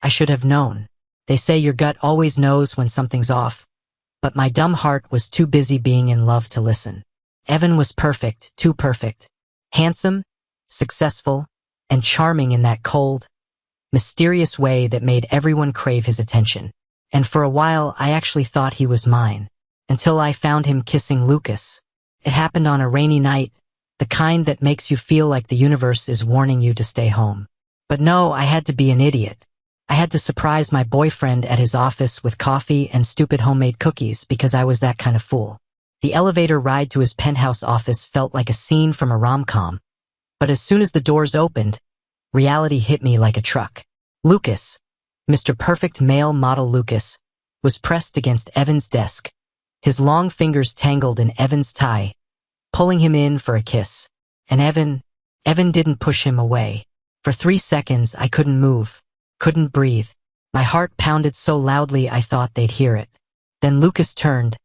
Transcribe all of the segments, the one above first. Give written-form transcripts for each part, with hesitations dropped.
I should have known. They say your gut always knows when something's off. But my dumb heart was too busy being in love to listen. Evan was perfect, too perfect. Handsome, successful, and charming in that cold, mysterious way that made everyone crave his attention. And for a while, I actually thought he was mine. Until I found him kissing Lucas. It happened on a rainy night, the kind that makes you feel like the universe is warning you to stay home. But no, I had to be an idiot. I had to surprise my boyfriend at his office with coffee and stupid homemade cookies because I was that kind of fool. The elevator ride to his penthouse office felt like a scene from a rom-com. But as soon as the doors opened, reality hit me like a truck. Lucas, Mr. Perfect Male Model Lucas, was pressed against Evan's desk, his long fingers tangled in Evan's tie, pulling him in for a kiss. And Evan didn't push him away. For 3 seconds, I couldn't move, couldn't breathe. My heart pounded so loudly I thought they'd hear it. Then Lucas turned,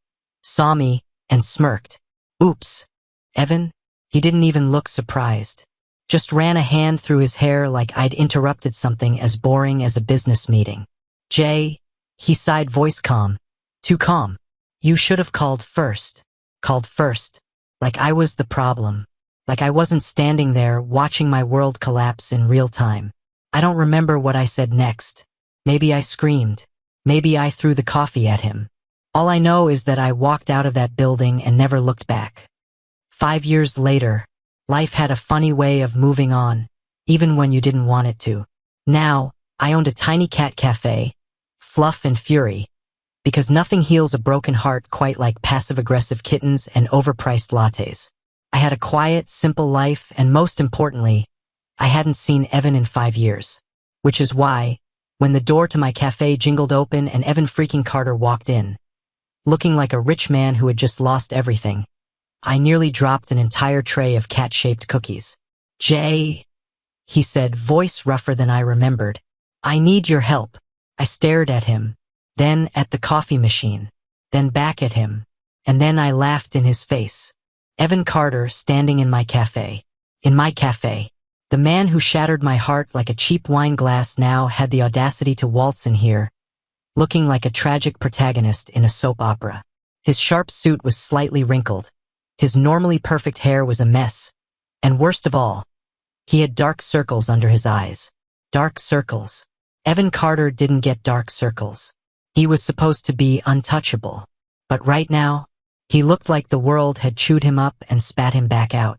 saw me, and smirked. Oops. Evan? He didn't even look surprised. Just ran a hand through his hair like I'd interrupted something as boring as a business meeting. Jay, he sighed, voice calm. Too calm. You should have called first. Called first. Like I was the problem. Like I wasn't standing there watching my world collapse in real time. I don't remember what I said next. Maybe I screamed. Maybe I threw the coffee at him. All I know is that I walked out of that building and never looked back. 5 years later, life had a funny way of moving on, even when you didn't want it to. Now, I owned a tiny cat cafe, Fluff and Fury, because nothing heals a broken heart quite like passive-aggressive kittens and overpriced lattes. I had a quiet, simple life, and most importantly, I hadn't seen Evan in 5 years. Which is why, when the door to my cafe jingled open and Evan freaking Carter walked in, looking like a rich man who had just lost everything, I nearly dropped an entire tray of cat-shaped cookies. Jay, he said, voice rougher than I remembered. I need your help. I stared at him, then at the coffee machine, then back at him, and then I laughed in his face. Evan Carter standing in my cafe. In my cafe. The man who shattered my heart like a cheap wine glass now had the audacity to waltz in here, looking like a tragic protagonist in a soap opera. His sharp suit was slightly wrinkled. His normally perfect hair was a mess. And worst of all, he had dark circles under his eyes. Dark circles. Evan Carter didn't get dark circles. He was supposed to be untouchable. But right now, he looked like the world had chewed him up and spat him back out.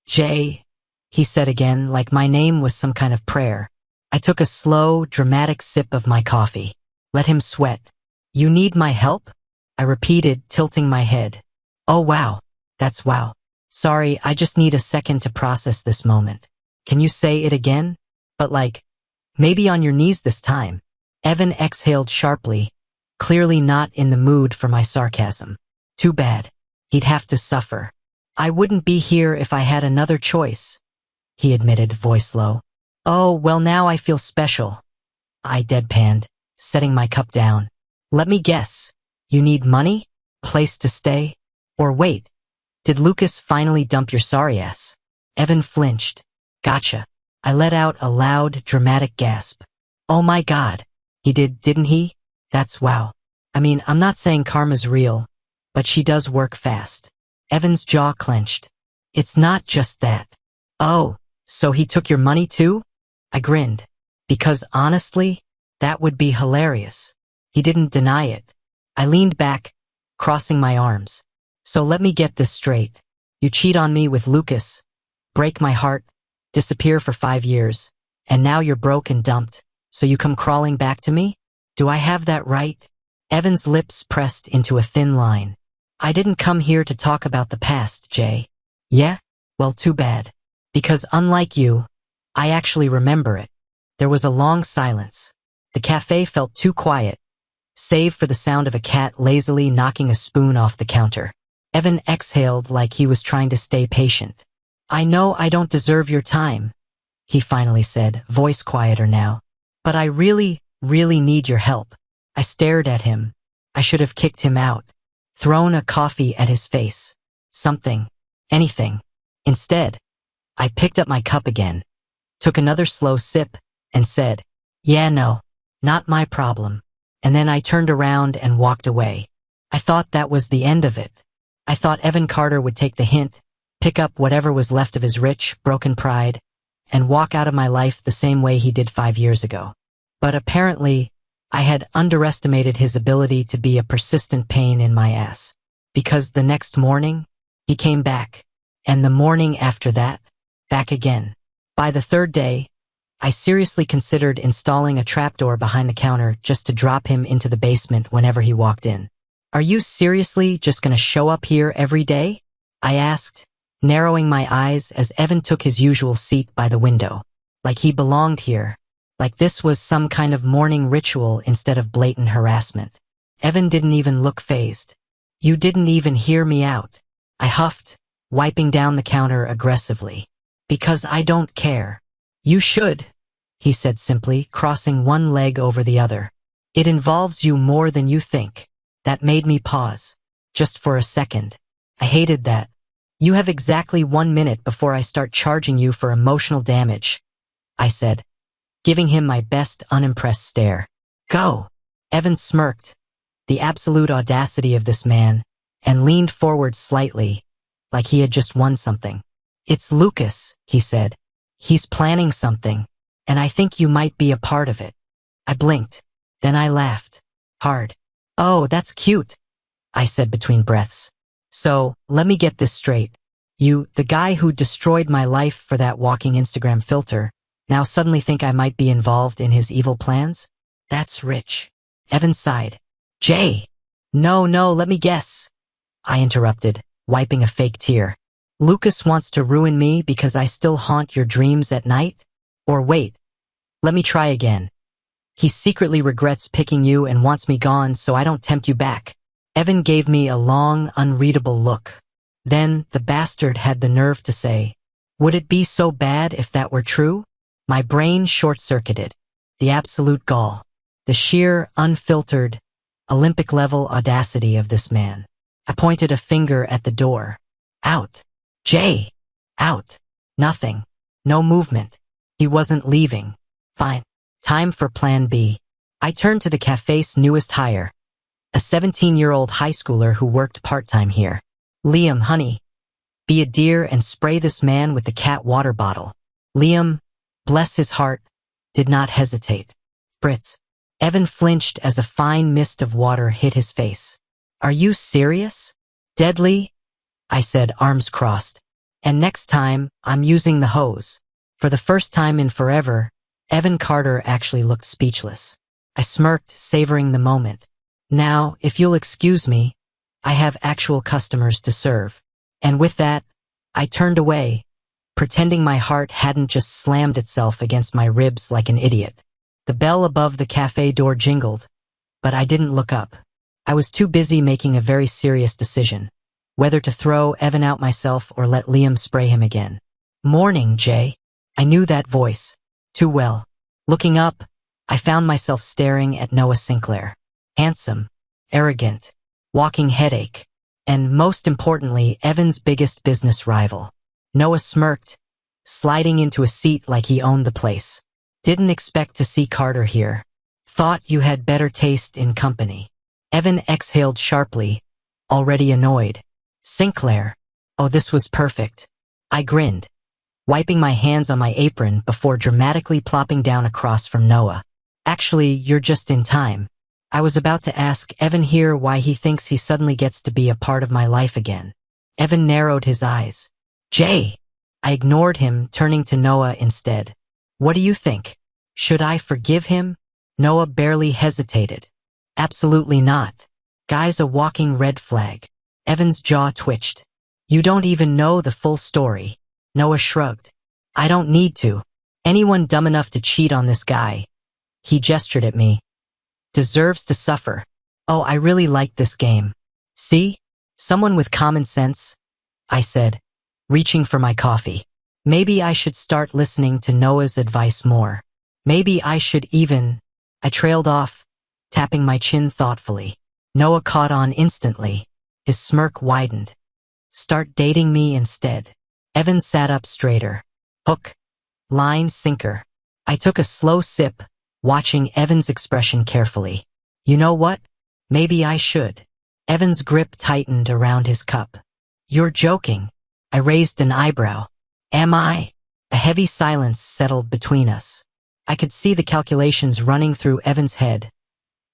Jay, he said again, like my name was some kind of prayer. I took a slow, dramatic sip of my coffee. Let him sweat. You need my help? I repeated, tilting my head. Oh wow. That's wow. Sorry, I just need a second to process this moment. Can you say it again? But like, maybe on your knees this time. Evan exhaled sharply, clearly not in the mood for my sarcasm. Too bad. He'd have to suffer. I wouldn't be here if I had another choice, he admitted, voice low. Oh, well now I feel special. I deadpanned, setting my cup down. Let me guess. You need money? Place to stay? Or wait. Did Lucas finally dump your sorry ass? Evan flinched. Gotcha. I let out a loud, dramatic gasp. Oh my God. He did, didn't he? That's wow. I mean, I'm not saying karma's real, but she does work fast. Evan's jaw clenched. It's not just that. Oh, so he took your money too? I grinned. Because honestly, that would be hilarious. He didn't deny it. I leaned back, crossing my arms. So let me get this straight. You cheat on me with Lucas, break my heart, disappear for 5 years, and now you're broke and dumped, so you come crawling back to me? Do I have that right? Evan's lips pressed into a thin line. I didn't come here to talk about the past, Jay. Yeah? Well, too bad. Because unlike you, I actually remember it. There was a long silence. The cafe felt too quiet, save for the sound of a cat lazily knocking a spoon off the counter. Evan exhaled like he was trying to stay patient. I know I don't deserve your time, he finally said, voice quieter now. But I really, really need your help. I stared at him. I should have kicked him out, thrown a coffee at his face. Something. Anything. Instead, I picked up my cup again, took another slow sip, and said, yeah, no. Not my problem. And then I turned around and walked away. I thought that was the end of it. I thought Evan Carter would take the hint, pick up whatever was left of his rich, broken pride, and walk out of my life the same way he did 5 years ago. But apparently, I had underestimated his ability to be a persistent pain in my ass. Because the next morning, he came back. And the morning after that, back again. By the third day, I seriously considered installing a trapdoor behind the counter just to drop him into the basement whenever he walked in. Are you seriously just gonna show up here every day? I asked, narrowing my eyes as Evan took his usual seat by the window. Like he belonged here. Like this was some kind of morning ritual instead of blatant harassment. Evan didn't even look fazed. You didn't even hear me out. I huffed, wiping down the counter aggressively. Because I don't care. You should, he said simply, crossing one leg over the other. It involves you more than you think. That made me pause. Just for a second. I hated that. You have exactly 1 minute before I start charging you for emotional damage, I said, giving him my best unimpressed stare. Go. Evan smirked, the absolute audacity of this man, and leaned forward slightly, like he had just won something. It's Lucas, he said. He's planning something, and I think you might be a part of it. I blinked. Then I laughed. Hard. Oh, that's cute, I said between breaths. So, let me get this straight. You, the guy who destroyed my life for that walking Instagram filter, now suddenly think I might be involved in his evil plans? That's rich. Evan sighed. Jay. No, let me guess. I interrupted, wiping a fake tear. Lucas wants to ruin me because I still haunt your dreams at night? Or wait, let me try again. He secretly regrets picking you and wants me gone so I don't tempt you back. Evan gave me a long, unreadable look. Then the bastard had the nerve to say, would it be so bad if that were true? My brain short-circuited. The absolute gall. The sheer, unfiltered, Olympic-level audacity of this man. I pointed a finger at the door. Out. Jay. Out. Nothing. No movement. He wasn't leaving. Fine. Time for plan B. I turned to the cafe's newest hire. A 17-year-old high schooler who worked part-time here. Liam, honey. Be a dear and spray this man with the cat water bottle. Liam, bless his heart, did not hesitate. Spritz. Evan flinched as a fine mist of water hit his face. Are you serious? Deadly? I said, arms crossed. And next time, I'm using the hose. For the first time in forever, Evan Carter actually looked speechless. I smirked, savoring the moment. Now, if you'll excuse me, I have actual customers to serve. And with that, I turned away, pretending my heart hadn't just slammed itself against my ribs like an idiot. The bell above the cafe door jingled, but I didn't look up. I was too busy making a very serious decision, whether to throw Evan out myself or let Liam spray him again. Morning, Jay. I knew that voice. Too well. Looking up, I found myself staring at Noah Sinclair. Handsome, arrogant, walking headache, and most importantly, Evan's biggest business rival. Noah smirked, sliding into a seat like he owned the place. Didn't expect to see Carter here. Thought you had better taste in company. Evan exhaled sharply, already annoyed. Sinclair. Oh, this was perfect. I grinned, wiping my hands on my apron before dramatically plopping down across from Noah. Actually, you're just in time. I was about to ask Evan here why he thinks he suddenly gets to be a part of my life again. Evan narrowed his eyes. Jay. I ignored him, turning to Noah instead. What do you think? Should I forgive him? Noah barely hesitated. Absolutely not. Guy's a walking red flag. Evan's jaw twitched. You don't even know the full story. Noah shrugged. I don't need to. Anyone dumb enough to cheat on this guy, he gestured at me, deserves to suffer. Oh, I really like this game. See? Someone with common sense, I said, reaching for my coffee. Maybe I should start listening to Noah's advice more. Maybe I should even... I trailed off, tapping my chin thoughtfully. Noah caught on instantly. His smirk widened. Start dating me instead. Evan sat up straighter. Hook. Line, sinker. I took a slow sip, watching Evan's expression carefully. You know what? Maybe I should. Evan's grip tightened around his cup. You're joking. I raised an eyebrow. Am I? A heavy silence settled between us. I could see the calculations running through Evan's head,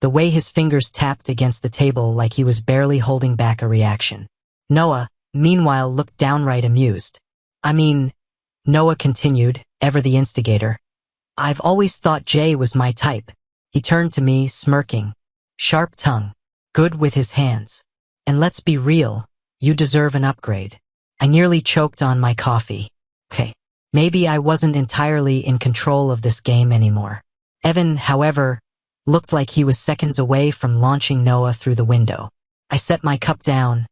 the way his fingers tapped against the table like he was barely holding back a reaction. Noah, meanwhile, looked downright amused. Noah continued, ever the instigator. I've always thought Jay was my type. He turned to me, smirking. Sharp tongue. Good with his hands. And let's be real, you deserve an upgrade. I nearly choked on my coffee. Okay. Maybe I wasn't entirely in control of this game anymore. Evan, however, looked like he was seconds away from launching Noah through the window. I set my cup down,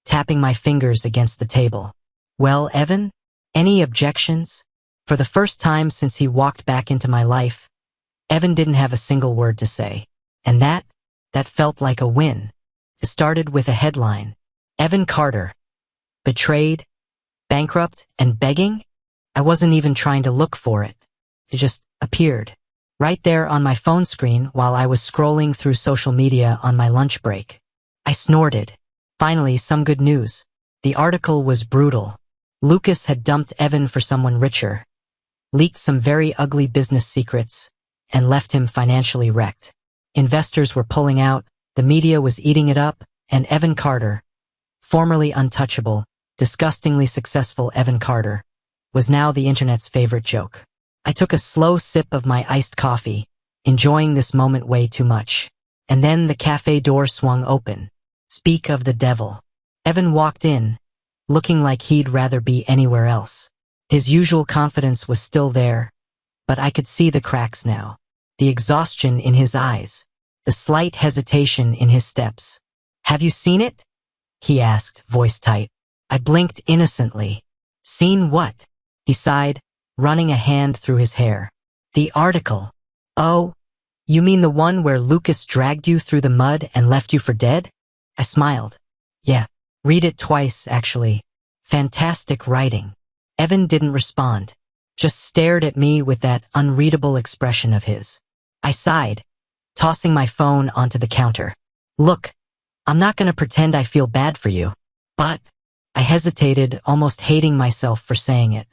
tapping my fingers against the table. Well, Evan? Any objections? For the first time since he walked back into my life, Evan didn't have a single word to say. And that felt like a win. It started with a headline. Evan Carter. Betrayed, bankrupt, and begging? I wasn't even trying to look for it. It just appeared. Right there on my phone screen while I was scrolling through social media on my lunch break. I snorted. Finally, some good news. The article was brutal. Lucas had dumped Evan for someone richer, leaked some very ugly business secrets, and left him financially wrecked. Investors were pulling out, the media was eating it up, and Evan Carter, formerly untouchable, disgustingly successful Evan Carter, was now the internet's favorite joke. I took a slow sip of my iced coffee, enjoying this moment way too much. And then the cafe door swung open. Speak of the devil. Evan walked in, looking like he'd rather be anywhere else. His usual confidence was still there, but I could see the cracks now. The exhaustion in his eyes, the slight hesitation in his steps. Have you seen it? He asked, voice tight. I blinked innocently. Seen what? He sighed, running a hand through his hair. The article. Oh, you mean the one where Lucas dragged you through the mud and left you for dead? I smiled. Yeah, read it twice, actually. Fantastic writing. Evan didn't respond, just stared at me with that unreadable expression of his. I sighed, tossing my phone onto the counter. Look, I'm not gonna pretend I feel bad for you, but I hesitated, almost hating myself for saying it.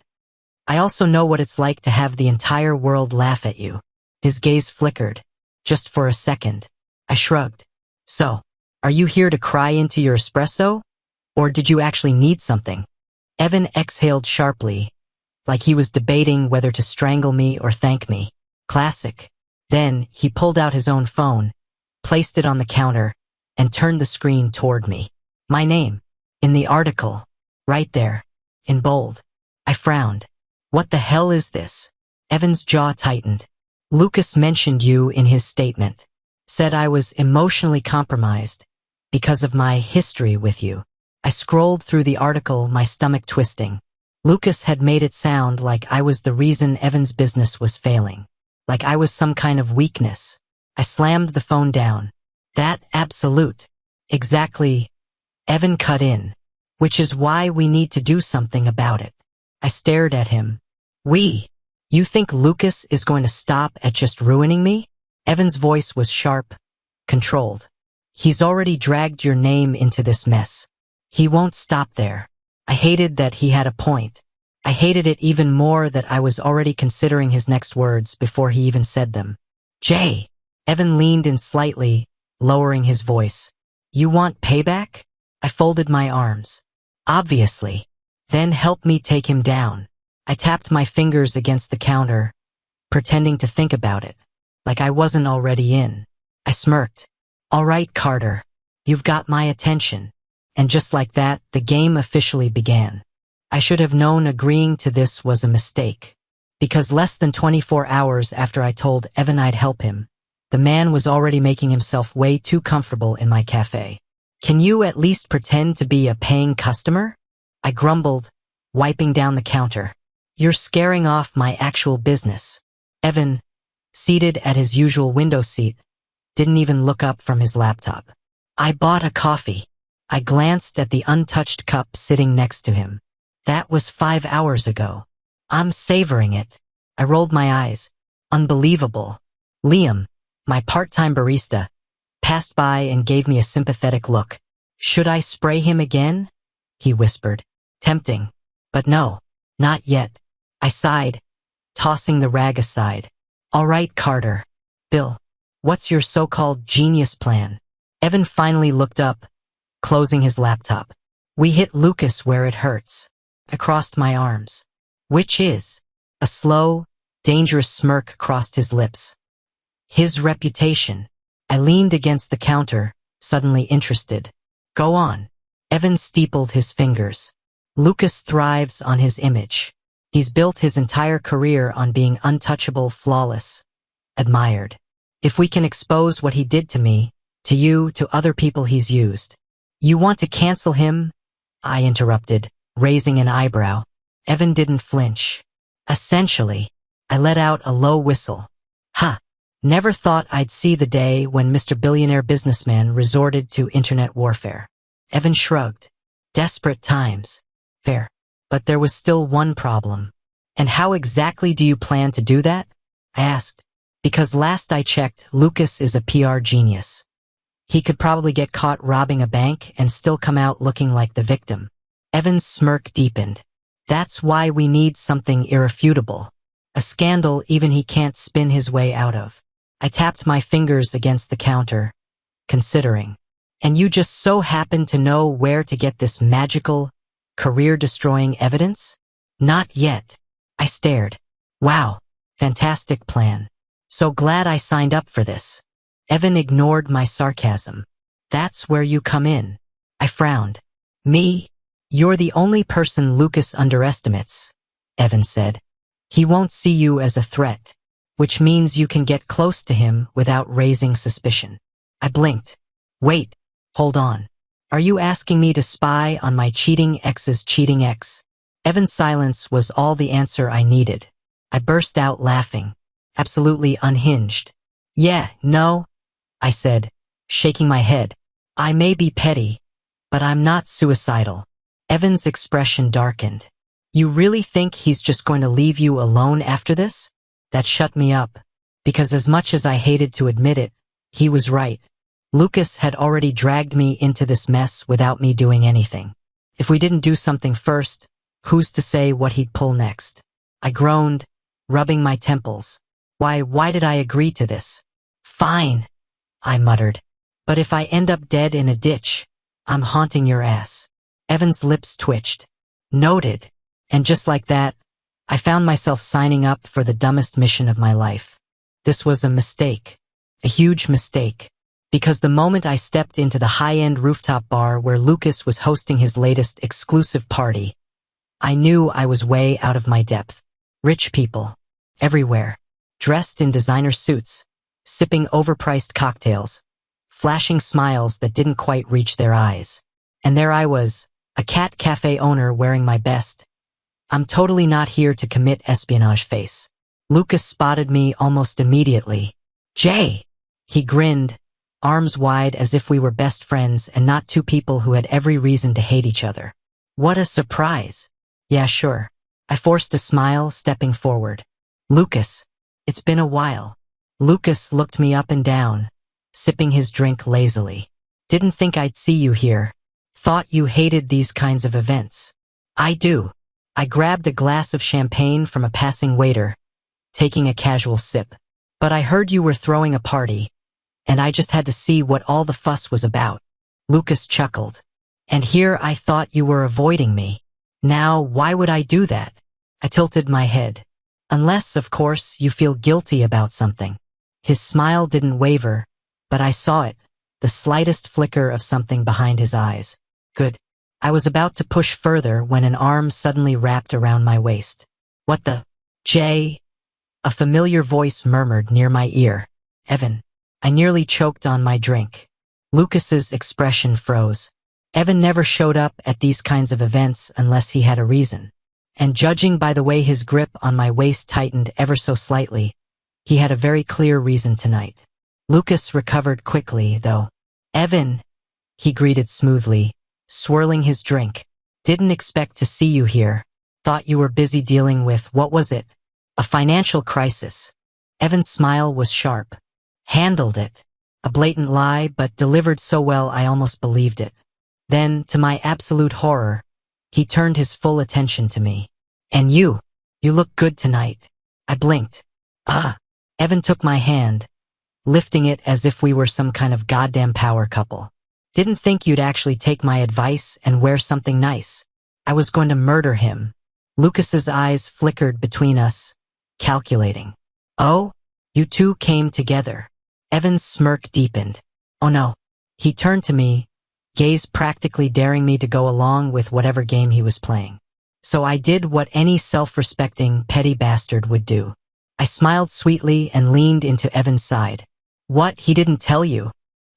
I also know what it's like to have the entire world laugh at you. His gaze flickered, just for a second. I shrugged. So, are you here to cry into your espresso? Or did you actually need something? Evan exhaled sharply, like he was debating whether to strangle me or thank me. Classic. Then, he pulled out his own phone, placed it on the counter, and turned the screen toward me. My name. In the article. Right there. In bold. I frowned. What the hell is this? Evan's jaw tightened. Lucas mentioned you in his statement. Said I was emotionally compromised because of my history with you. I scrolled through the article, my stomach twisting. Lucas had made it sound like I was the reason Evan's business was failing. Like I was some kind of weakness. I slammed the phone down. That absolute. Exactly. Evan cut in. Which is why we need to do something about it. I stared at him. You think Lucas is going to stop at just ruining me? Evan's voice was sharp, controlled. He's already dragged your name into this mess. He won't stop there. I hated that he had a point. I hated it even more that I was already considering his next words before he even said them. Jay. Evan leaned in slightly, lowering his voice. You want payback? I folded my arms. Obviously. Then help me take him down. I tapped my fingers against the counter, pretending to think about it, like I wasn't already in. I smirked. All right, Carter. You've got my attention. And just like that, the game officially began. I should have known agreeing to this was a mistake. Because less than 24 hours after I told Evan I'd help him, the man was already making himself way too comfortable in my cafe. Can you at least pretend to be a paying customer? I grumbled, wiping down the counter. You're scaring off my actual business. Evan, seated at his usual window seat, didn't even look up from his laptop. I bought a coffee. I glanced at the untouched cup sitting next to him. That was 5 hours ago. I'm savoring it. I rolled my eyes. Unbelievable. Liam, my part-time barista, passed by and gave me a sympathetic look. Should I spray him again? He whispered. Tempting. But no, not yet. I sighed, tossing the rag aside. All right, Carter. Bill, what's your so-called genius plan? Evan finally looked up, closing his laptop. We hit Lucas where it hurts. I crossed my arms. Which is? A slow, dangerous smirk crossed his lips. His reputation. I leaned against the counter, suddenly interested. Go on. Evan steepled his fingers. Lucas thrives on his image. He's built his entire career on being untouchable, flawless, admired. If we can expose what he did to me, to you, to other people he's used. You want to cancel him? I interrupted, raising an eyebrow. Evan didn't flinch. Essentially, I let out a low whistle. Ha! Never thought I'd see the day when Mr. Billionaire Businessman resorted to internet warfare. Evan shrugged. Desperate times. Fair. But there was still one problem. And how exactly do you plan to do that? I asked. Because last I checked, Lucas is a PR genius. He could probably get caught robbing a bank and still come out looking like the victim. Evan's smirk deepened. That's why we need something irrefutable. A scandal even he can't spin his way out of. I tapped my fingers against the counter, considering. And you just so happen to know where to get this magical, career-destroying evidence? Not yet. I stared. Wow, fantastic plan. So glad I signed up for this. Evan ignored my sarcasm. That's where you come in. I frowned. Me? You're the only person Lucas underestimates, Evan said. He won't see you as a threat, which means you can get close to him without raising suspicion. I blinked. Wait, hold on. Are you asking me to spy on my cheating ex's cheating ex? Evan's silence was all the answer I needed. I burst out laughing, absolutely unhinged. Yeah, no, I said, shaking my head. I may be petty, but I'm not suicidal. Evan's expression darkened. You really think he's just going to leave you alone after this? That shut me up, because as much as I hated to admit it, he was right. Lucas had already dragged me into this mess without me doing anything. If we didn't do something first, who's to say what he'd pull next? I groaned, rubbing my temples. Why did I agree to this? Fine, I muttered. But if I end up dead in a ditch, I'm haunting your ass. Evan's lips twitched. Noted. And just like that, I found myself signing up for the dumbest mission of my life. This was a mistake. A huge mistake. Because the moment I stepped into the high-end rooftop bar where Lucas was hosting his latest exclusive party, I knew I was way out of my depth. Rich people. Everywhere. Dressed in designer suits. Sipping overpriced cocktails. Flashing smiles that didn't quite reach their eyes. And there I was, a cat cafe owner wearing my best. I'm totally not here to commit espionage face. Lucas spotted me almost immediately. Jay! He grinned, arms wide as if we were best friends and not two people who had every reason to hate each other. What a surprise. Yeah, sure. I forced a smile, stepping forward. Lucas, it's been a while. Lucas looked me up and down, sipping his drink lazily. Didn't think I'd see you here. Thought you hated these kinds of events. I do. I grabbed a glass of champagne from a passing waiter, taking a casual sip. But I heard you were throwing a party, and I just had to see what all the fuss was about. Lucas chuckled. And here I thought you were avoiding me. Now, why would I do that? I tilted my head. Unless, of course, you feel guilty about something. His smile didn't waver, but I saw it, the slightest flicker of something behind his eyes. Good. I was about to push further when an arm suddenly wrapped around my waist. What the? Jay? A familiar voice murmured near my ear. Evan. I nearly choked on my drink. Lucas's expression froze. Evan never showed up at these kinds of events unless he had a reason. And judging by the way his grip on my waist tightened ever so slightly, he had a very clear reason tonight. Lucas recovered quickly, though. Evan, he greeted smoothly, swirling his drink. Didn't expect to see you here. Thought you were busy dealing with, what was it? A financial crisis. Evan's smile was sharp. Handled it. A blatant lie, but delivered so well I almost believed it. Then, to my absolute horror, he turned his full attention to me. And you look good tonight. I blinked. Evan took my hand, lifting it as if we were some kind of goddamn power couple. Didn't think you'd actually take my advice and wear something nice. I was going to murder him. Lucas's eyes flickered between us, calculating. Oh, you two came together. Evan's smirk deepened. Oh no. He turned to me, gaze practically daring me to go along with whatever game he was playing. So I did what any self-respecting, petty bastard would do. I smiled sweetly and leaned into Evan's side. What, he didn't tell you?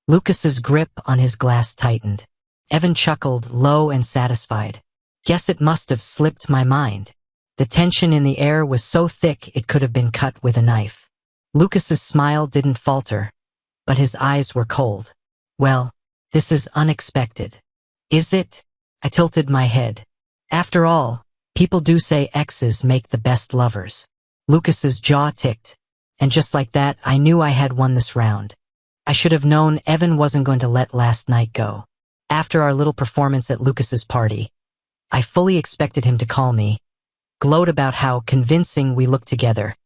Lucas's grip on his glass tightened. Evan chuckled, low and satisfied. Guess it must have slipped my mind. The tension in the air was so thick it could have been cut with a knife. Lucas's smile didn't falter, but his eyes were cold. Well, this is unexpected. Is it? I tilted my head. After all, people do say exes make the best lovers. Lucas's jaw ticked, and just like that, I knew I had won this round. I should have known Evan wasn't going to let last night go. After our little performance at Lucas's party, I fully expected him to call me, gloat about how convincing we looked together,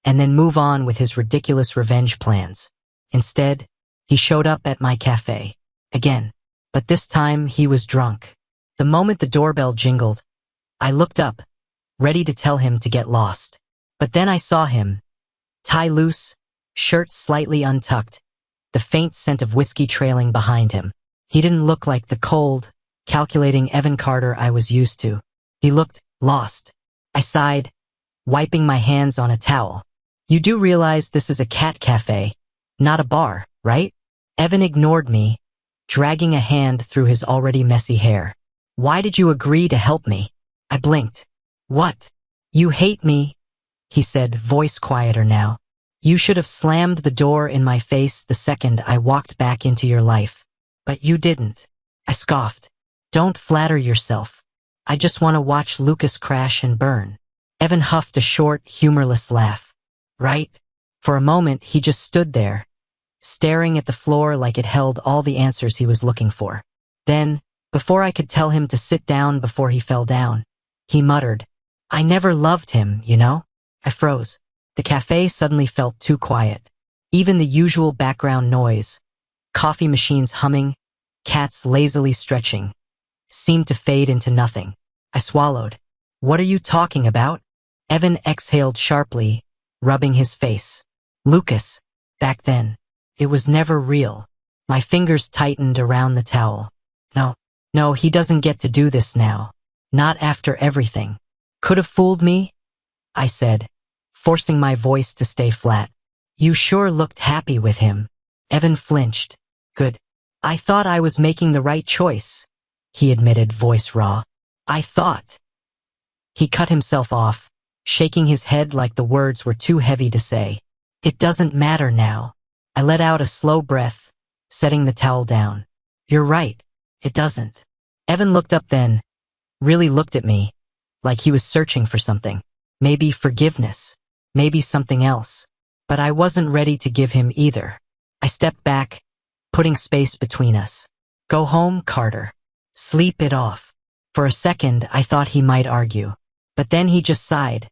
and then move on with his ridiculous revenge plans. Instead, he showed up at my cafe. Again. But this time, he was drunk. The moment the doorbell jingled, I looked up, ready to tell him to get lost. But then I saw him, tie loose, shirt slightly untucked, the faint scent of whiskey trailing behind him. He didn't look like the cold, calculating Evan Carter I was used to. He looked lost. I sighed, wiping my hands on a towel. You do realize this is a cat cafe, not a bar, right? Evan ignored me, dragging a hand through his already messy hair. Why did you agree to help me? I blinked. What? You hate me, he said, voice quieter now. You should have slammed the door in my face the second I walked back into your life. But you didn't. I scoffed. Don't flatter yourself. I just want to watch Lucas crash and burn. Evan huffed a short, humorless laugh. Right? For a moment, he just stood there, staring at the floor like it held all the answers he was looking for. Then, before I could tell him to sit down before he fell down, he muttered, I never loved him, you know? I froze. The cafe suddenly felt too quiet. Even the usual background noise, coffee machines humming, cats lazily stretching, seemed to fade into nothing. I swallowed. What are you talking about? Evan exhaled sharply, rubbing his face. Lucas. Back then. It was never real. My fingers tightened around the towel. No, he doesn't get to do this now. Not after everything. Could have fooled me? I said, forcing my voice to stay flat. You sure looked happy with him. Evan flinched. Good. I thought I was making the right choice, he admitted, voice raw. I thought. He cut himself off, shaking his head like the words were too heavy to say. It doesn't matter now. I let out a slow breath, setting the towel down. You're right. It doesn't. Evan looked up then, really looked at me, like he was searching for something. Maybe forgiveness. Maybe something else. But I wasn't ready to give him either. I stepped back, putting space between us. Go home, Carter. Sleep it off. For a second, I thought he might argue. But then he just sighed,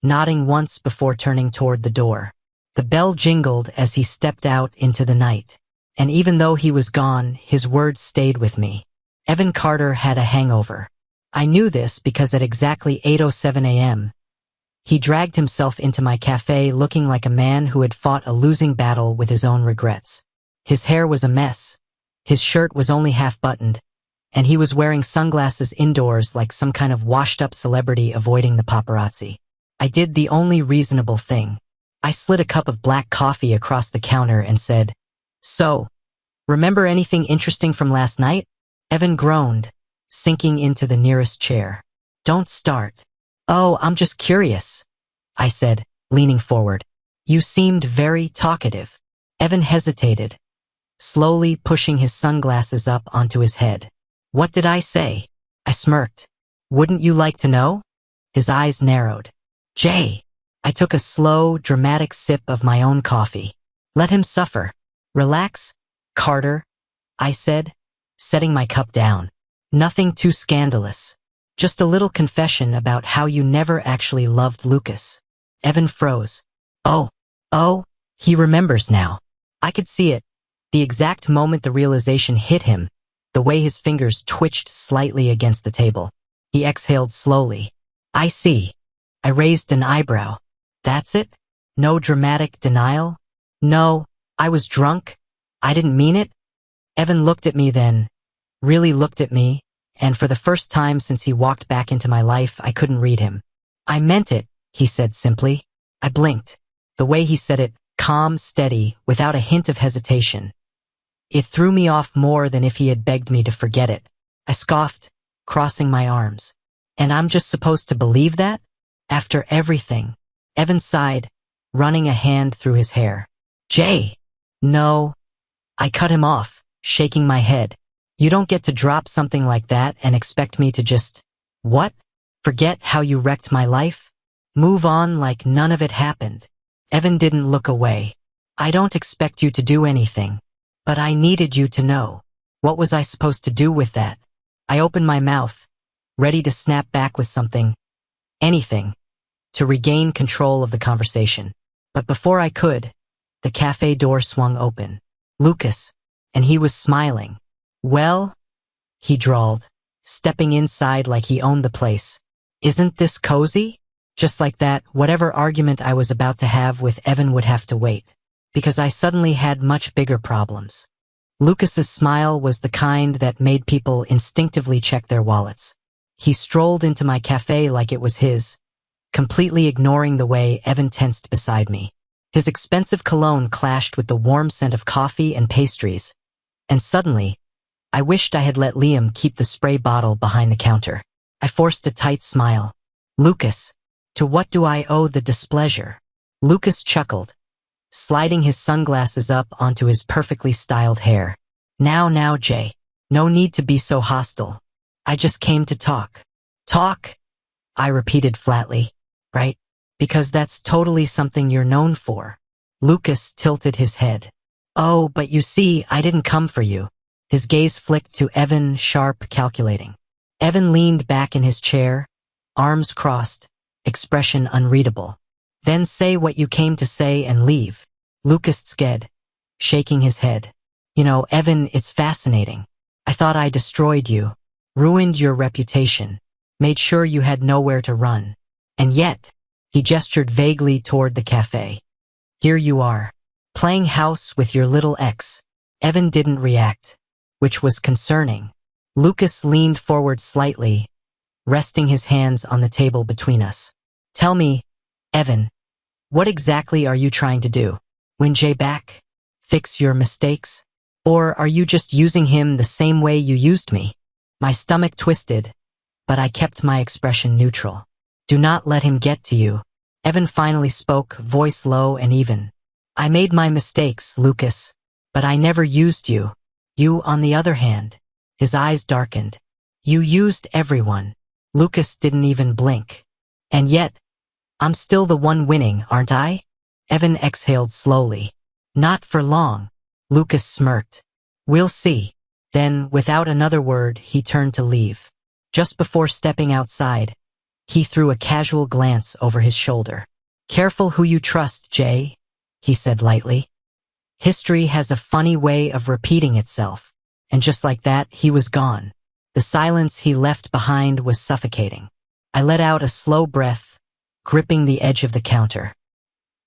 nodding once before turning toward the door. The bell jingled as he stepped out into the night. And even though he was gone, his words stayed with me. Evan Carter had a hangover. I knew this because at exactly 8:07 a.m., he dragged himself into my cafe looking like a man who had fought a losing battle with his own regrets. His hair was a mess. His shirt was only half buttoned, and he was wearing sunglasses indoors like some kind of washed-up celebrity avoiding the paparazzi. I did the only reasonable thing. I slid a cup of black coffee across the counter and said, So, remember anything interesting from last night? Evan groaned, sinking into the nearest chair. Don't start. Oh, I'm just curious, I said, leaning forward. You seemed very talkative. Evan hesitated, slowly pushing his sunglasses up onto his head. What did I say? I smirked. Wouldn't you like to know? His eyes narrowed. Jay. I took a slow, dramatic sip of my own coffee. Let him suffer. Relax, Carter, I said, setting my cup down. Nothing too scandalous. Just a little confession about how you never actually loved Lucas. Evan froze. Oh, he remembers now. I could see it. The exact moment the realization hit him, the way his fingers twitched slightly against the table. He exhaled slowly. I see. I raised an eyebrow. That's it? No dramatic denial? No, I was drunk. I didn't mean it. Evan looked at me then, really looked at me, and for the first time since he walked back into my life, I couldn't read him. I meant it, he said simply. I blinked. The way he said it, calm, steady, without a hint of hesitation. It threw me off more than if he had begged me to forget it. I scoffed, crossing my arms. And I'm just supposed to believe that? After everything. Evan sighed, running a hand through his hair. Jay! No. I cut him off, shaking my head. You don't get to drop something like that and expect me to just… What? Forget how you wrecked my life? Move on like none of it happened. Evan didn't look away. I don't expect you to do anything. But I needed you to know. What was I supposed to do with that? I opened my mouth, ready to snap back with something, anything, to regain control of the conversation. But before I could, the cafe door swung open. Lucas, and he was smiling. Well, he drawled, stepping inside like he owned the place. Isn't this cozy? Just like that, whatever argument I was about to have with Evan would have to wait, because I suddenly had much bigger problems. Lucas's smile was the kind that made people instinctively check their wallets. He strolled into my cafe like it was his, completely ignoring the way Evan tensed beside me. His expensive cologne clashed with the warm scent of coffee and pastries, and suddenly, I wished I had let Liam keep the spray bottle behind the counter. I forced a tight smile. Lucas, to what do I owe the displeasure? Lucas chuckled, sliding his sunglasses up onto his perfectly styled hair. Now, Jay. No need to be so hostile. I just came to talk. Talk? I repeated flatly. Right? Because that's totally something you're known for. Lucas tilted his head. Oh, but you see, I didn't come for you. His gaze flicked to Evan, sharp, calculating. Evan leaned back in his chair, arms crossed, expression unreadable. Then say what you came to say and leave. Lucas sked, shaking his head. You know, Evan, it's fascinating. I thought I destroyed you, ruined your reputation, made sure you had nowhere to run. And yet, he gestured vaguely toward the cafe. Here you are, playing house with your little ex. Evan didn't react, which was concerning. Lucas leaned forward slightly, resting his hands on the table between us. Tell me, Evan, what exactly are you trying to do? Win Jay back? Fix your mistakes? Or are you just using him the same way you used me? My stomach twisted, but I kept my expression neutral. Do not let him get to you. Evan finally spoke, voice low and even. I made my mistakes, Lucas, but I never used you. You, on the other hand. His eyes darkened. You used everyone. Lucas didn't even blink. And yet, I'm still the one winning, aren't I? Evan exhaled slowly. Not for long. Lucas smirked. We'll see. Then, without another word, he turned to leave. Just before stepping outside, he threw a casual glance over his shoulder. Careful who you trust, Jay, he said lightly. History has a funny way of repeating itself. And just like that, he was gone. The silence he left behind was suffocating. I let out a slow breath, gripping the edge of the counter.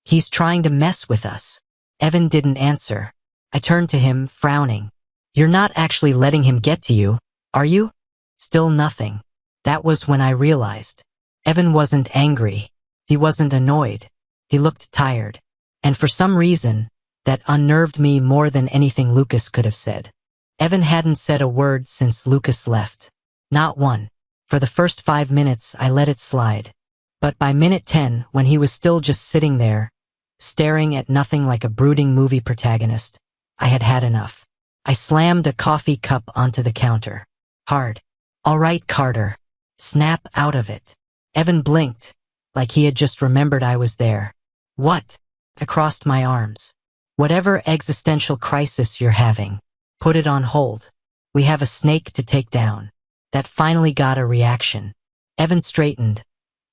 He's trying to mess with us. Evan didn't answer. I turned to him, frowning. You're not actually letting him get to you, are you? Still nothing. That was when I realized. Evan wasn't angry. He wasn't annoyed. He looked tired. And for some reason, that unnerved me more than anything Lucas could have said. Evan hadn't said a word since Lucas left. Not one. For the first 5 minutes, I let it slide. But by minute 10, when he was still just sitting there, staring at nothing like a brooding movie protagonist, I had had enough. I slammed a coffee cup onto the counter. Hard. All right, Carter. Snap out of it. Evan blinked, like he had just remembered I was there. What? I crossed my arms. Whatever existential crisis you're having, put it on hold. We have a snake to take down. That finally got a reaction. Evan straightened,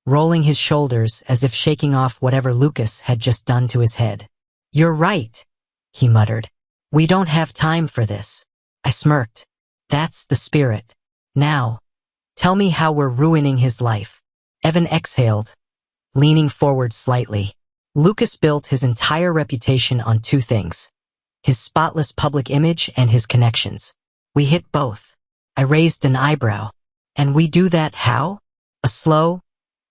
rolling his shoulders as if shaking off whatever Lucas had just done to his head. You're right, he muttered. We don't have time for this. I smirked. That's the spirit. Now, tell me how we're ruining his life. Evan exhaled, leaning forward slightly. Lucas built his entire reputation on two things: his spotless public image and his connections. We hit both. I raised an eyebrow. And we do that how? A slow,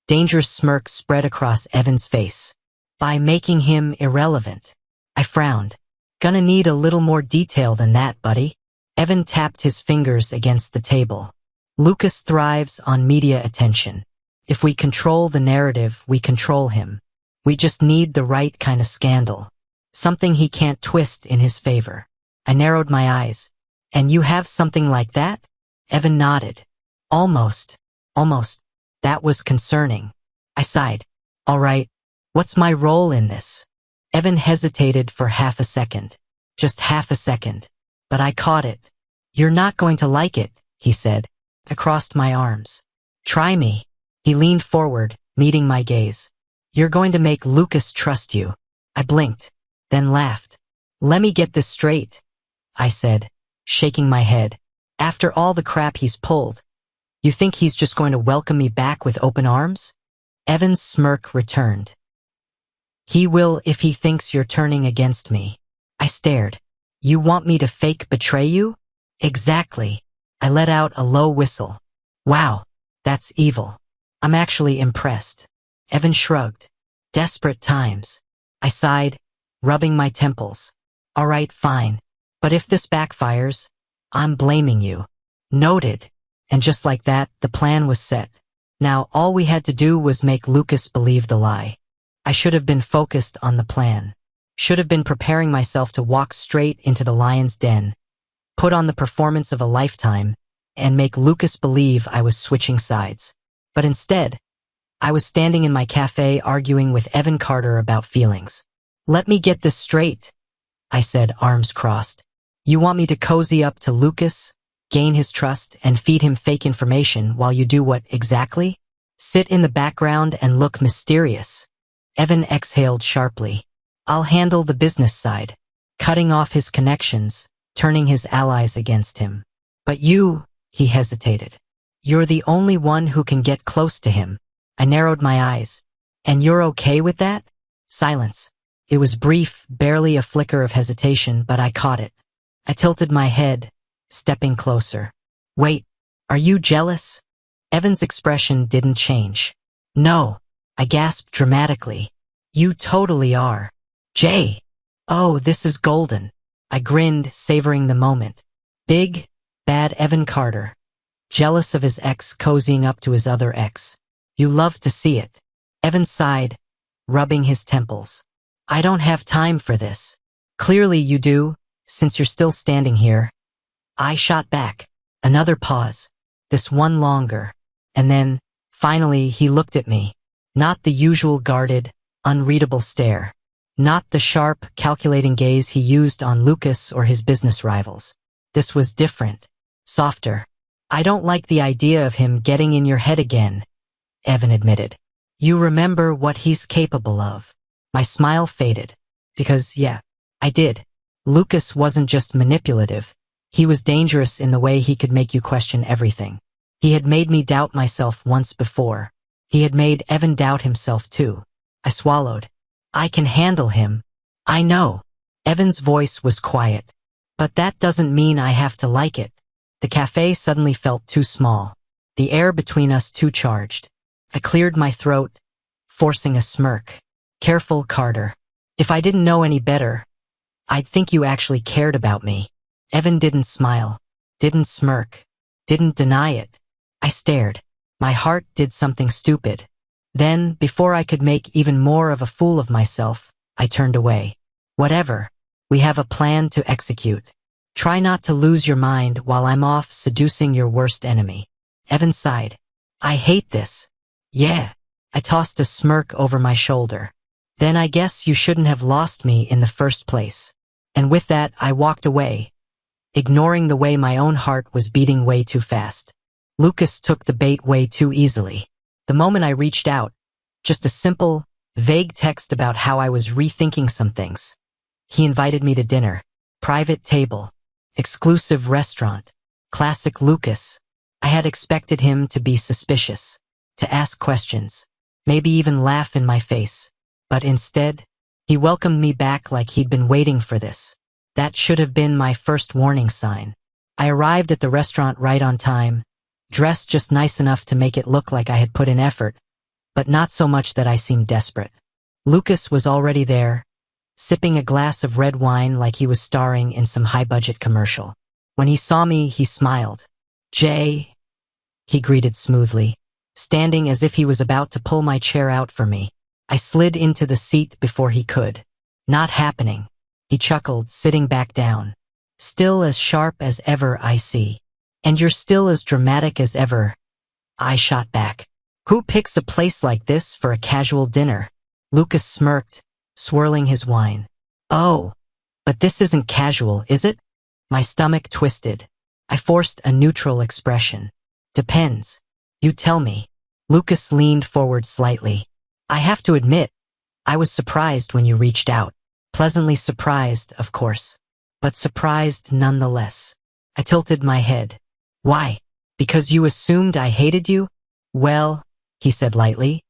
dangerous smirk spread across Evan's face. By making him irrelevant. I frowned. Gonna need a little more detail than that, buddy. Evan tapped his fingers against the table. Lucas thrives on media attention. If we control the narrative, we control him. We just need the right kind of scandal. Something he can't twist in his favor. I narrowed my eyes. And you have something like that? Evan nodded. Almost. That was concerning. I sighed. All right, what's my role in this? Evan hesitated for half a second. Just half a second. But I caught it. You're not going to like it, he said. I crossed my arms. Try me. He leaned forward, meeting my gaze. You're going to make Lucas trust you. I blinked, then laughed. Let me get this straight, I said, shaking my head. After all the crap he's pulled, you think he's just going to welcome me back with open arms? Evan's smirk returned. He will if he thinks you're turning against me. I stared. You want me to fake betray you? Exactly. I let out a low whistle. Wow, that's evil. I'm actually impressed. Evan shrugged. Desperate times. I sighed, rubbing my temples. All right, fine. But if this backfires, I'm blaming you. Noted. And just like that, the plan was set. Now all we had to do was make Lucas believe the lie. I should have been focused on the plan. Should have been preparing myself to walk straight into the lion's den, put on the performance of a lifetime, and make Lucas believe I was switching sides. But instead, I was standing in my cafe arguing with Evan Carter about feelings. Let me get this straight, I said, arms crossed. You want me to cozy up to Lucas, gain his trust, and feed him fake information while you do what exactly? Sit in the background and look mysterious. Evan exhaled sharply. I'll handle the business side, cutting off his connections, turning his allies against him. But you, he hesitated. You're the only one who can get close to him. I narrowed my eyes. And you're okay with that? Silence. It was brief, barely a flicker of hesitation, but I caught it. I tilted my head, stepping closer. Wait, are you jealous? Evan's expression didn't change. No, I gasped dramatically. You totally are. Jay. Oh, this is golden. I grinned, savoring the moment. Big, bad Evan Carter. Jealous of his ex cozying up to his other ex. You love to see it. Evan sighed, rubbing his temples. I don't have time for this. Clearly you do, since you're still standing here. I shot back. Another pause. This one longer. And then, finally, he looked at me. Not the usual guarded, unreadable stare. Not the sharp, calculating gaze he used on Lucas or his business rivals. This was different. Softer. I don't like the idea of him getting in your head again, Evan admitted. You remember what he's capable of. My smile faded. Because, yeah, I did. Lucas wasn't just manipulative. He was dangerous in the way he could make you question everything. He had made me doubt myself once before. He had made Evan doubt himself too. I swallowed. I can handle him. I know. Evan's voice was quiet. But that doesn't mean I have to like it. The cafe suddenly felt too small. The air between us too charged. I cleared my throat, forcing a smirk. Careful, Carter. If I didn't know any better, I'd think you actually cared about me. Evan didn't smile, didn't smirk, didn't deny it. I stared. My heart did something stupid. Then, before I could make even more of a fool of myself, I turned away. Whatever. We have a plan to execute. Try not to lose your mind while I'm off seducing your worst enemy. Evan sighed. I hate this. Yeah. I tossed a smirk over my shoulder. Then I guess you shouldn't have lost me in the first place. And with that, I walked away, ignoring the way my own heart was beating way too fast. Lucas took the bait way too easily. The moment I reached out, just a simple, vague text about how I was rethinking some things. He invited me to dinner, private table, exclusive restaurant, classic Lucas. I had expected him to be suspicious, to ask questions, maybe even laugh in my face. But instead, he welcomed me back like he'd been waiting for this. That should have been my first warning sign. I arrived at the restaurant right on time, dressed just nice enough to make it look like I had put in effort, but not so much that I seemed desperate. Lucas was already there, sipping a glass of red wine like he was starring in some high-budget commercial. When he saw me, he smiled. "Jay," he greeted smoothly, standing as if he was about to pull my chair out for me. I slid into the seat before he could. "Not happening," he chuckled, sitting back down. "Still as sharp as ever, I see. And you're still as dramatic as ever," I shot back. "Who picks a place like this for a casual dinner?" Lucas smirked, swirling his wine. "Oh, but this isn't casual, is it?" My stomach twisted. I forced a neutral expression. "Depends. You tell me." Lucas leaned forward slightly. "I have to admit, I was surprised when you reached out. Pleasantly surprised, of course, but surprised nonetheless." I tilted my head. "Why? Because you assumed I hated you?" "Well," he said lightly,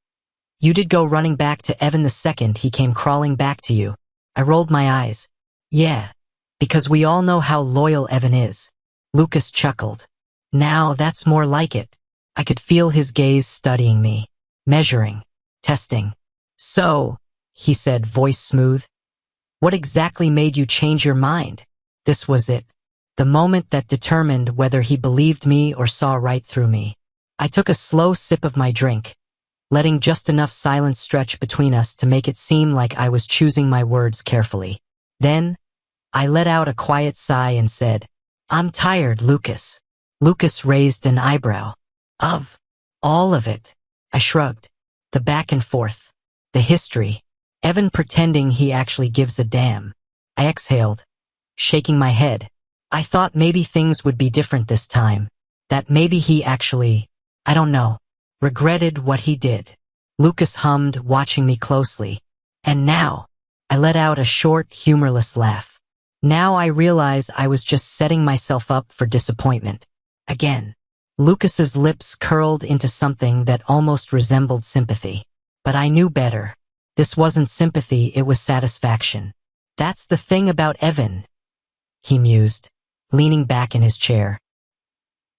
"you did go running back to Evan the second he came crawling back to you." I rolled my eyes. "Yeah, because we all know how loyal Evan is." Lucas chuckled. "Now that's more like it." I could feel his gaze studying me, measuring, testing. "So," he said, voice smooth, "what exactly made you change your mind?" This was it. The moment that determined whether he believed me or saw right through me. I took a slow sip of my drink, letting just enough silence stretch between us to make it seem like I was choosing my words carefully. Then, I let out a quiet sigh and said, "I'm tired, Lucas." Lucas raised an eyebrow. "Of all of it?" I shrugged. The back and forth. The history. Evan pretending he actually gives a damn. I exhaled, shaking my head. I thought maybe things would be different this time. That maybe he actually, I don't know, regretted what he did. Lucas hummed, watching me closely. "And now," I let out a short, humorless laugh. "Now I realize I was just setting myself up for disappointment. Again." Lucas's lips curled into something that almost resembled sympathy. But I knew better. This wasn't sympathy, it was satisfaction. "That's the thing about Evan," he mused, leaning back in his chair.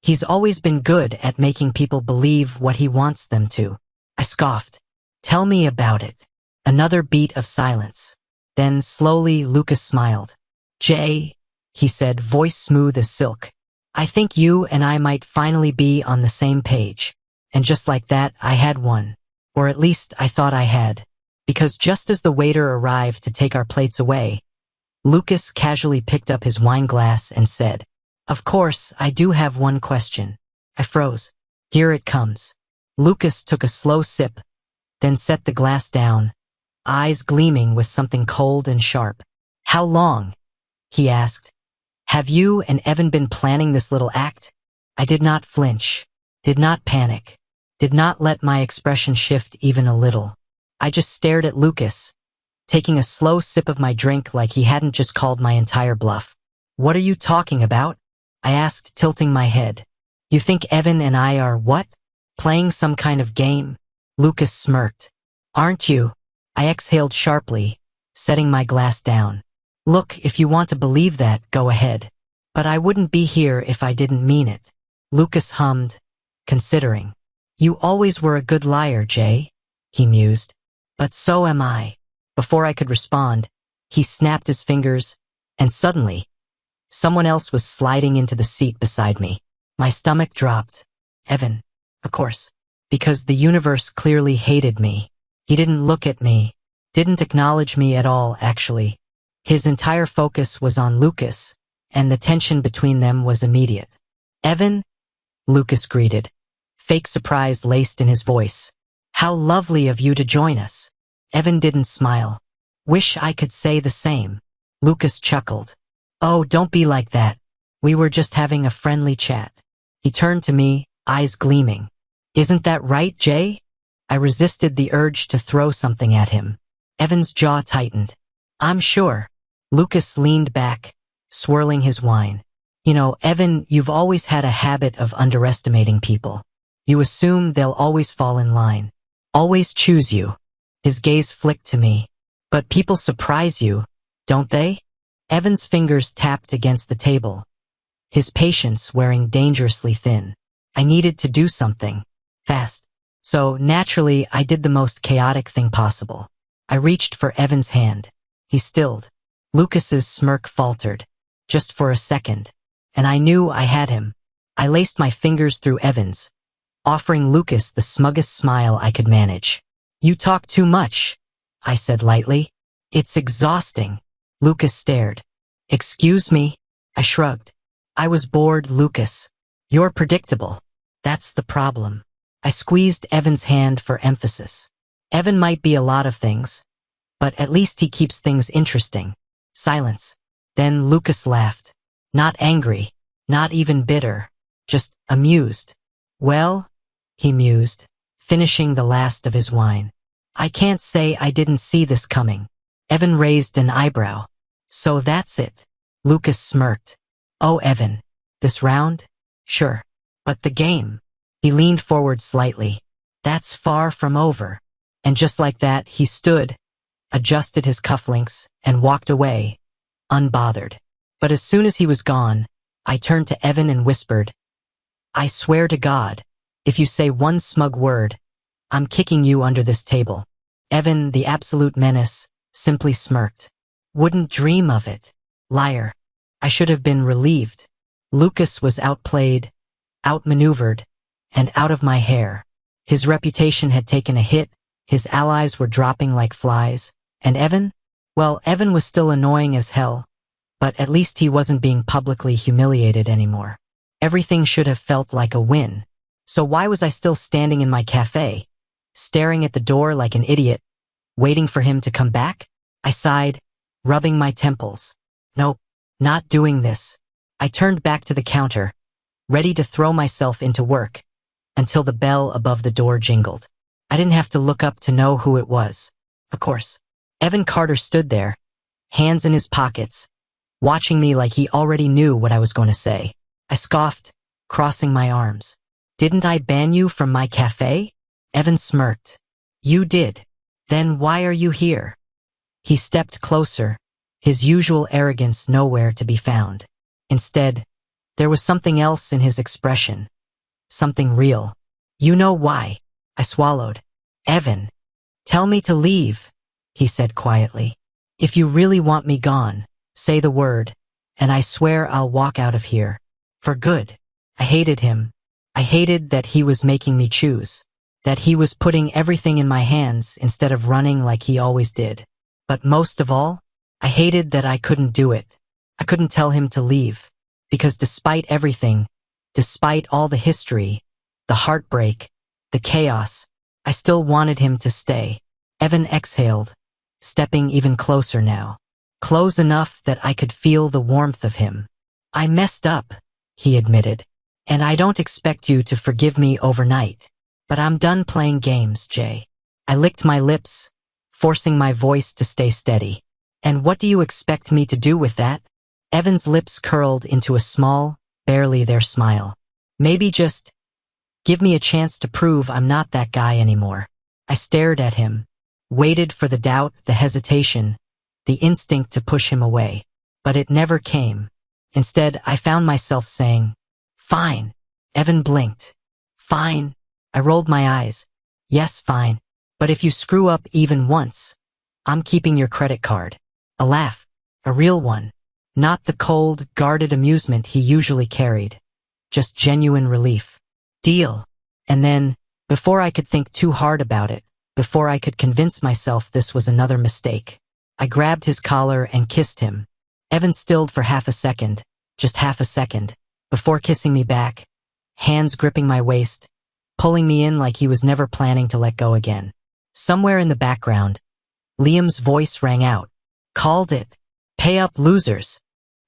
"He's always been good at making people believe what he wants them to." I scoffed. "Tell me about it." Another beat of silence. Then slowly Lucas smiled. "Jay," he said, voice smooth as silk, "I think you and I might finally be on the same page." And just like that, I had one. Or at least I thought I had. Because just as the waiter arrived to take our plates away, Lucas casually picked up his wine glass and said, "Of course, I do have one question." I froze. "Here it comes." Lucas took a slow sip, then set the glass down, eyes gleaming with something cold and sharp. "How long," he asked, "have you and Evan been planning this little act?" I did not flinch, did not panic, did not let my expression shift even a little. I just stared at Lucas, taking a slow sip of my drink like he hadn't just called my entire bluff. "What are you talking about?" I asked, tilting my head. "You think Evan and I are what? Playing some kind of game?" Lucas smirked. "Aren't you?" I exhaled sharply, setting my glass down. "Look, if you want to believe that, go ahead. But I wouldn't be here if I didn't mean it." Lucas hummed, considering. "You always were a good liar, Jay," he mused. "But so am I." Before I could respond, he snapped his fingers, and suddenly, someone else was sliding into the seat beside me. My stomach dropped. Evan, of course. Because the universe clearly hated me. He didn't look at me, didn't acknowledge me at all, actually. His entire focus was on Lucas, and the tension between them was immediate. "Evan?" Lucas greeted, fake surprise laced in his voice. How lovely of you to join us. Evan didn't smile. Wish I could say the same. Lucas chuckled. Oh, don't be like that. We were just having a friendly chat. He turned to me, eyes gleaming. Isn't that right, Jay? I resisted the urge to throw something at him. Evan's jaw tightened. I'm sure. Lucas leaned back, swirling his wine. You know, Evan, you've always had a habit of underestimating people. You assume they'll always fall in line. Always choose you. His gaze flicked to me. But people surprise you, don't they? Evan's fingers tapped against the table, his patience wearing dangerously thin. I needed to do something. Fast. So, naturally, I did the most chaotic thing possible. I reached for Evan's hand. He stilled. Lucas's smirk faltered. Just for a second. And I knew I had him. I laced my fingers through Evan's, offering Lucas the smuggest smile I could manage. You talk too much, I said lightly. It's exhausting. Lucas stared. Excuse me? I shrugged. I was bored, Lucas. You're predictable. That's the problem. I squeezed Evan's hand for emphasis. Evan might be a lot of things, but at least he keeps things interesting. Silence. Then Lucas laughed. Not angry, not even bitter, just amused. Well, he mused, finishing the last of his wine. I can't say I didn't see this coming. Evan raised an eyebrow. So that's it. Lucas smirked. Oh, Evan. This round? Sure. But the game? He leaned forward slightly. That's far from over. And just like that, he stood, adjusted his cufflinks, and walked away, unbothered. But as soon as he was gone, I turned to Evan and whispered, I swear to God, if you say one smug word, I'm kicking you under this table. Evan, the absolute menace, simply smirked. Wouldn't dream of it. Liar. I should have been relieved. Lucas was outplayed, outmaneuvered, and out of my hair. His reputation had taken a hit, his allies were dropping like flies, and Evan? Well, Evan was still annoying as hell, but at least he wasn't being publicly humiliated anymore. Everything should have felt like a win. So why was I still standing in my cafe, staring at the door like an idiot, waiting for him to come back? I sighed, rubbing my temples. Nope, not doing this. I turned back to the counter, ready to throw myself into work, until the bell above the door jingled. I didn't have to look up to know who it was. Of course. Evan Carter stood there, hands in his pockets, watching me like he already knew what I was going to say. I scoffed, crossing my arms. Didn't I ban you from my cafe? Evan smirked. You did. Then why are you here? He stepped closer, his usual arrogance nowhere to be found. Instead, there was something else in his expression. Something real. You know why? I swallowed. Evan. Tell me to leave, he said quietly. If you really want me gone, say the word, and I swear I'll walk out of here. For good. I hated him. I hated that he was making me choose. That he was putting everything in my hands instead of running like he always did. But most of all, I hated that I couldn't do it. I couldn't tell him to leave. Because despite everything, despite all the history, the heartbreak, the chaos, I still wanted him to stay. Evan exhaled, stepping even closer now. Close enough that I could feel the warmth of him. I messed up, he admitted. And I don't expect you to forgive me overnight. But I'm done playing games, Jay. I licked my lips, forcing my voice to stay steady. And what do you expect me to do with that? Evan's lips curled into a small, barely there smile. Maybe just give me a chance to prove I'm not that guy anymore. I stared at him, waited for the doubt, the hesitation, the instinct to push him away. But it never came. Instead, I found myself saying, fine. Evan blinked. Fine. I rolled my eyes. Yes, fine. But if you screw up even once, I'm keeping your credit card. A laugh. A real one. Not the cold, guarded amusement he usually carried. Just genuine relief. Deal. And then, before I could think too hard about it, before I could convince myself this was another mistake, I grabbed his collar and kissed him. Evan stilled for half a second, just half a second, before kissing me back, hands gripping my waist, pulling me in like he was never planning to let go again. Somewhere in the background, Liam's voice rang out. Called it. Pay up, losers.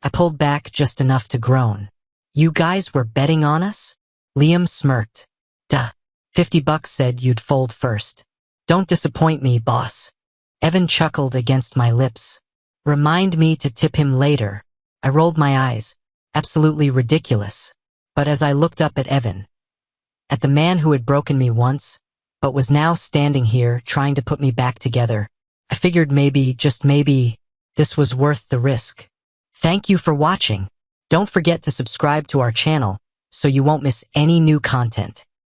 I pulled back just enough to groan. You guys were betting on us? Liam smirked. Duh. $50 said you'd fold first. Don't disappoint me, boss. Evan chuckled against my lips. Remind me to tip him later. I rolled my eyes. Absolutely ridiculous. But as I looked up at Evan, at the man who had broken me once, but was now standing here trying to put me back together, I figured maybe, just maybe, this was worth the risk. Thank you for watching. Don't forget to subscribe to our channel so you won't miss any new content.